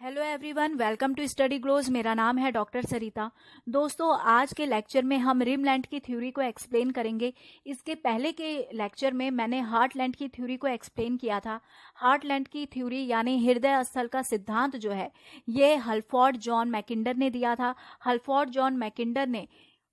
Hello everyone, welcome to study glows. मेरा नाम है डॉक्टर सरिता। दोस्तों, आज के लेक्चर में हम रिमलैंड की थ्योरी को एक्सप्लेन करेंगे। इसके पहले के लेक्चर में मैंने हार्टलैंड की थ्योरी को एक्सप्लेन किया था। हार्टलैंड की थ्योरी यानी हृदय स्थल का सिद्धांत जो है, ये हल्फोर्ड जॉन मैकिंडर ने दिया था। हल्फोर्ड जॉन मैकिंडर ने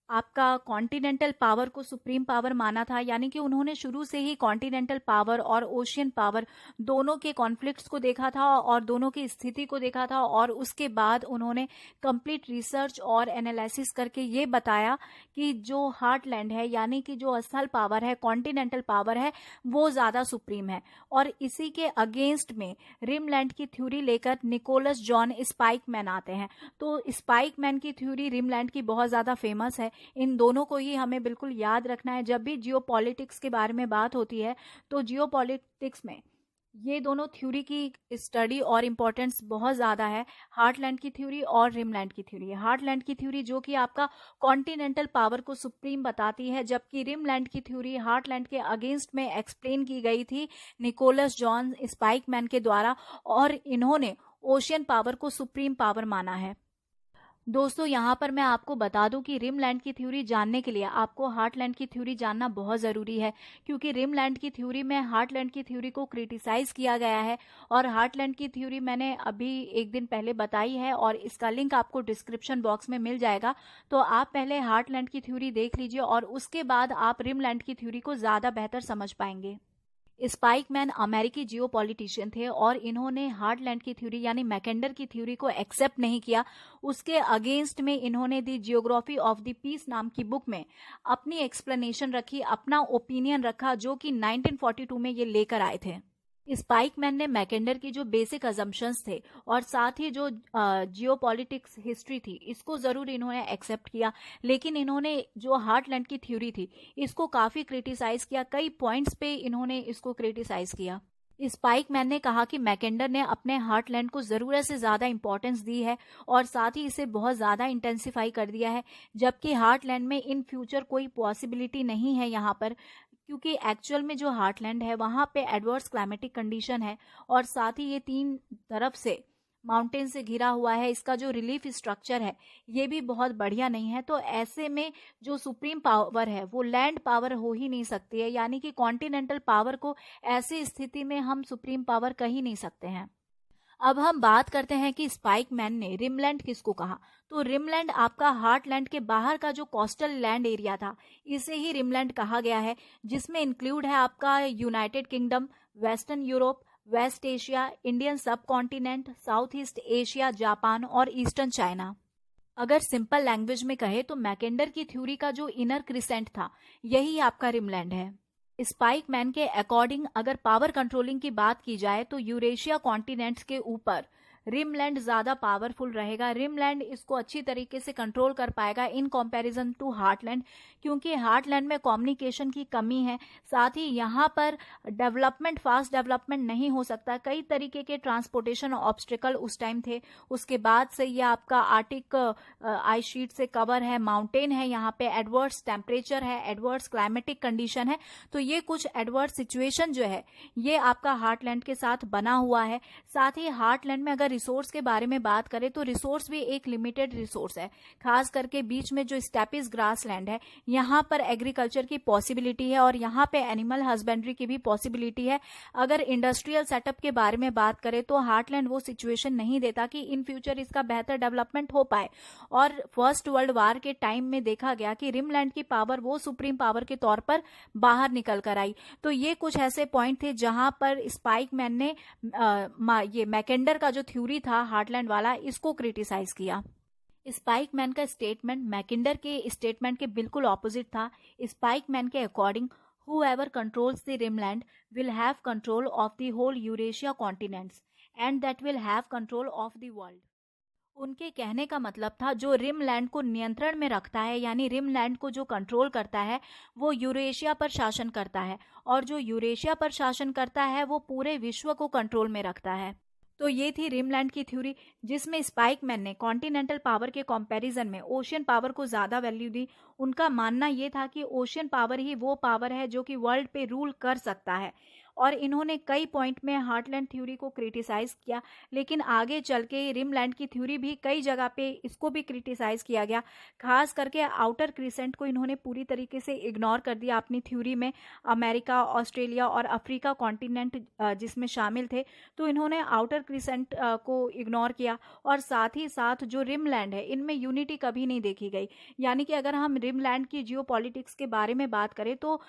आपका कॉन्टिनेंटल पावर को सुप्रीम पावर माना था, यानी कि उन्होंने शुरू से ही कॉन्टिनेंटल पावर और ओशियन पावर दोनों के कॉन्फ्लिक्ट्स को देखा था और दोनों की स्थिति को देखा था, और उसके बाद उन्होंने कंप्लीट रिसर्च और एनालिसिस करके ये बताया कि जो हार्टलैंड है यानी कि जो स्थल पावर है, कॉन्टिनेंटल पावर है, वो ज्यादा सुप्रीम है। और इसी के अगेंस्ट में रिमलैंड की थ्योरी लेकर निकोलस जॉन स्पाइकमैन आते हैं। तो स्पाइकमैन की थ्योरी रिमलैंड की बहुत ज्यादा फेमस है। इन दोनों को ही हमें बिल्कुल याद रखना है। जब भी जियोपॉलिटिक्स के बारे में बात होती है तो जियोपॉलिटिक्स में ये दोनों थ्योरी की स्टडी और इम्पोर्टेंस बहुत ज्यादा है, हार्टलैंड की थ्योरी और रिमलैंड की थ्योरी। हार्टलैंड की थ्योरी जो कि आपका कॉन्टिनेंटल पावर को सुप्रीम बताती है, जबकि रिमलैंड की थ्योरी हार्टलैंड के अगेंस्ट में एक्सप्लेन की गई थी निकोलस जॉन स्पाइकमैन के द्वारा, और इन्होंने ओशियन पावर को सुप्रीम पावर माना है। दोस्तों, यहाँ पर मैं आपको बता दूं कि रिमलैंड की थ्योरी जानने के लिए आपको हार्टलैंड की थ्योरी जानना बहुत ज़रूरी है, क्योंकि रिमलैंड की थ्योरी में हार्टलैंड की थ्योरी को क्रिटिसाइज किया गया है। और हार्टलैंड की थ्योरी मैंने अभी एक दिन पहले बताई है और इसका लिंक आपको डिस्क्रिप्शन बॉक्स में मिल जाएगा। तो आप पहले हार्टलैंड की थ्योरी देख लीजिए और उसके बाद आप रिमलैंड की थ्योरी को ज़्यादा बेहतर समझ पाएंगे। स्पाइकमैन अमेरिकी जियोपॉलिटिशियन थे और इन्होंने हार्टलैंड की थ्योरी यानी मैकेंडर की थ्योरी को एक्सेप्ट नहीं किया। उसके अगेंस्ट में इन्होंने दी जियोग्राफी ऑफ द पीस नाम की बुक में अपनी एक्सप्लेनेशन रखी, अपना ओपिनियन रखा, जो कि 1942 में ये लेकर आए थे। स्पाइकमैन ने मैकेंडर की जो बेसिक अजम्पशंस थे और साथ ही जो जियोपॉलिटिक्स हिस्ट्री थी, इसको जरूर इन्होंने एक्सेप्ट किया, लेकिन इन्होंने जो हार्टलैंड की थ्योरी थी इसको काफी क्रिटिसाइज किया। कई पॉइंट्स पे इन्होंने इसको क्रिटिसाइज किया। स्पाइकमैन ने कहा कि मैकेंडर ने अपने हार्टलैंड को जरूरत से ज्यादा इंपॉर्टेंस दी है और साथ ही इसे बहुत ज्यादा इंटेंसिफाई कर दिया है, जबकि हार्टलैंड में इन फ्यूचर कोई पॉसिबिलिटी नहीं है यहाँ पर, क्योंकि एक्चुअल में जो हार्टलैंड है वहां पे एडवर्स क्लाइमेटिक कंडीशन है और साथ ही ये तीन तरफ से माउंटेन से घिरा हुआ है। इसका जो रिलीफ स्ट्रक्चर है ये भी बहुत बढ़िया नहीं है। तो ऐसे में जो सुप्रीम पावर है वो लैंड पावर हो ही नहीं सकती है, यानी कि कॉन्टिनेंटल पावर को ऐसी स्थिति में हम सुप्रीम पावर कह ही नहीं सकते हैं। अब हम बात करते हैं कि स्पाइकमैन ने रिमलैंड किसको कहा। तो रिमलैंड आपका हार्टलैंड के बाहर का जो कोस्टल लैंड एरिया था, इसे ही रिमलैंड कहा गया है, जिसमें इंक्लूड है आपका United Kingdom, western Europe, west Asia, Indian subcontinent, south east Asia, Japan और ईस्टर्न चाइना। अगर सिंपल लैंग्वेज में कहे तो मैकेंडर की थ्योरी का जो इनर क्रिसेंट था यही आपका रिमलैंड है। स्पाइकमैन के अकॉर्डिंग अगर पावर कंट्रोलिंग की बात की जाए तो यूरेशिया कॉन्टिनेंट्स के ऊपर रिमलैंड ज्यादा पावरफुल रहेगा। रिमलैंड इसको अच्छी तरीके से कंट्रोल कर पाएगा इन कंपैरिजन टू हार्टलैंड, क्योंकि हार्टलैंड में कम्युनिकेशन की कमी है, साथ ही यहाँ पर डेवलपमेंट, फास्ट डेवलपमेंट नहीं हो सकता। कई तरीके के ट्रांसपोर्टेशन ऑब्स्टिकल उस टाइम थे। उसके बाद से ये आपका आर्टिक आइस शीट से कवर है, माउंटेन है, यहाँ पे एडवर्स टेम्परेचर है, एडवर्स क्लाइमेटिक कंडीशन है। तो ये कुछ एडवर्स सिचुएशन जो है ये आपका हार्टलैंड के साथ बना हुआ है। साथ ही हार्टलैंड में अगर रिसोर्स के बारे में बात करें तो रिसोर्स भी एक लिमिटेड रिसोर्स है, खास करके बीच में जो स्टेपिस ग्रास लैंड है यहाँ पर एग्रीकल्चर की पॉसिबिलिटी है और यहाँ पे एनिमल हस्बेंड्री की भी पॉसिबिलिटी है। अगर इंडस्ट्रियल सेटअप के बारे में बात करें तो हार्टलैंड वो सिचुएशन नहीं देता कि इन फ्यूचर इसका बेहतर डेवलपमेंट हो पाए। और फर्स्ट वर्ल्ड वार के टाइम में देखा गया कि रिमलैंड की पावर वो सुप्रीम पावर के तौर पर बाहर निकल कर आई। तो ये कुछ ऐसे पॉइंट थे जहां पर स्पाइकमैन ने ये मैकेंडर का जो थ्योरी था हार्टलैंड वाला, इसको क्रिटिसाइज किया। स्पाइकमैन का स्टेटमेंट मैकेंडर के स्टेटमेंट के बिल्कुल ऑपोजिट था। स्पाइकमैन के according whoever controls the rimland will have control of the whole Eurasia continents and that will have control of the world। उनके कहने का मतलब था जो रिमलैंड को नियंत्रण में रखता है, यानी रिमलैंड को जो कंट्रोल करता है वो यूरेशिया पर शासन करता है, और जो यूरेशिया पर शासन करता है वो पूरे विश्व को कंट्रोल में रखता है। तो ये थी रिमलैंड की थ्योरी, जिसमें स्पाइकमैन ने कॉन्टिनेंटल पावर के कंपैरिजन में ओशियन पावर को ज्यादा वैल्यू दी। उनका मानना ये था कि ओशियन पावर ही वो पावर है जो कि वर्ल्ड पे रूल कर सकता है, और इन्होंने कई पॉइंट में हार्टलैंड थ्योरी को क्रिटिसाइज किया, लेकिन आगे चल के रिमलैंड की थ्योरी भी कई जगह पे इसको भी क्रिटिसाइज किया गया। खास करके आउटर क्रिसेंट को इन्होंने पूरी तरीके से इग्नोर कर दिया अपनी थ्योरी में। अमेरिका, ऑस्ट्रेलिया और अफ्रीका कॉन्टिनेंट जिसमें शामिल थे, तो इन्होंने आउटर क्रिसेंट को इग्नोर किया। और साथ ही साथ जो रिमलैंड है, इनमें यूनिटी कभी नहीं देखी गई। यानी कि अगर हम रिमलैंड की जियोपॉलिटिक्स के बारे में बात करें तो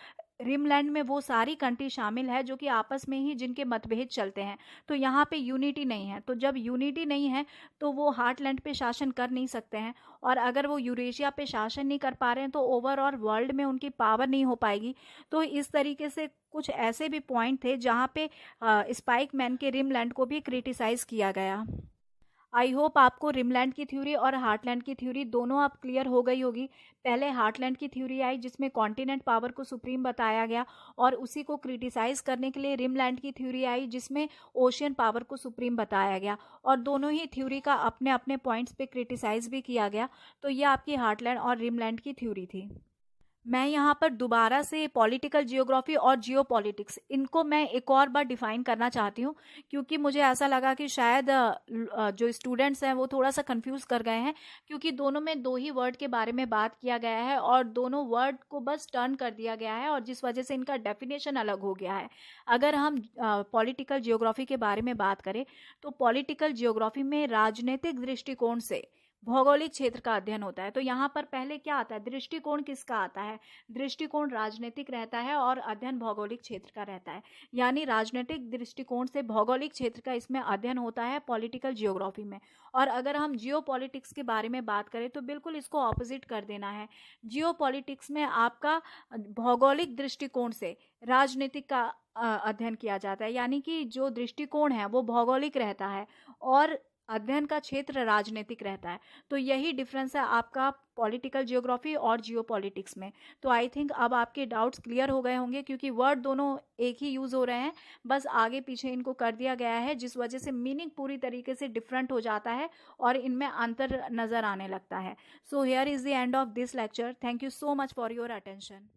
रिमलैंड में वो सारी कंट्री शामिल है जो कि आपस में ही जिनके मतभेद चलते हैं, तो यहाँ पे यूनिटी नहीं है। तो जब यूनिटी नहीं है तो वो हार्टलैंड पे शासन कर नहीं सकते हैं, और अगर वो यूरेशिया पे शासन नहीं कर पा रहे हैं तो ओवरऑल वर्ल्ड में उनकी पावर नहीं हो पाएगी। तो इस तरीके से कुछ ऐसे भी पॉइंट थे जहाँ पे स्पाइक मैन के रिमलैंड को भी क्रिटिसाइज किया गया। आई होप आपको रिमलैंड की थ्योरी और हार्टलैंड की थ्योरी दोनों अब क्लियर हो गई होगी। पहले हार्टलैंड की थ्योरी आई जिसमें कॉन्टिनेंट पावर को सुप्रीम बताया गया, और उसी को क्रिटिसाइज करने के लिए रिमलैंड की थ्योरी आई जिसमें ओशियन पावर को सुप्रीम बताया गया, और दोनों ही थ्योरी का अपने अपने पॉइंट्स पे क्रिटिसाइज भी किया गया। तो ये आपकी हार्टलैंड और रिमलैंड की थ्योरी थी। मैं यहाँ पर दोबारा से पॉलिटिकल जियोग्राफी और जियोपॉलिटिक्स इनको मैं एक और बार डिफाइन करना चाहती हूँ, क्योंकि मुझे ऐसा लगा कि शायद जो स्टूडेंट्स हैं वो थोड़ा सा कंफ्यूज कर गए हैं, क्योंकि दोनों में दो ही वर्ड के बारे में बात किया गया है और दोनों वर्ड को बस टर्न कर दिया गया है, और जिस वजह से इनका डेफिनेशन अलग हो गया है। अगर हम पॉलिटिकल जियोग्राफी के बारे में बात करें तो पॉलिटिकल जियोग्राफी में राजनीतिक दृष्टिकोण से भौगोलिक क्षेत्र का अध्ययन होता है। तो यहाँ पर पहले क्या आता है, दृष्टिकोण किसका आता है? दृष्टिकोण राजनीतिक रहता है और अध्ययन भौगोलिक क्षेत्र का रहता है। यानी राजनीतिक दृष्टिकोण से भौगोलिक क्षेत्र का इसमें अध्ययन होता है पॉलिटिकल जियोग्राफी में। और अगर हम जियोपॉलिटिक्स के बारे में बात करें तो बिल्कुल इसको ऑपोजिट कर देना है। जियोपॉलिटिक्स में आपका भौगोलिक दृष्टिकोण से राजनीतिक का अध्ययन किया जाता है, यानी कि जो दृष्टिकोण है वो भौगोलिक रहता है और अध्ययन का क्षेत्र राजनीतिक रहता है। तो यही डिफरेंस है आपका पॉलिटिकल जियोग्राफी और जियोपॉलिटिक्स में। तो आई थिंक अब आपके डाउट्स क्लियर हो गए होंगे, क्योंकि वर्ड दोनों एक ही यूज हो रहे हैं, बस आगे पीछे इनको कर दिया गया है, जिस वजह से मीनिंग पूरी तरीके से डिफरेंट हो जाता है और इनमें अंतर नजर आने लगता है। So here is the end of this lecture. Thank you so much for your attention.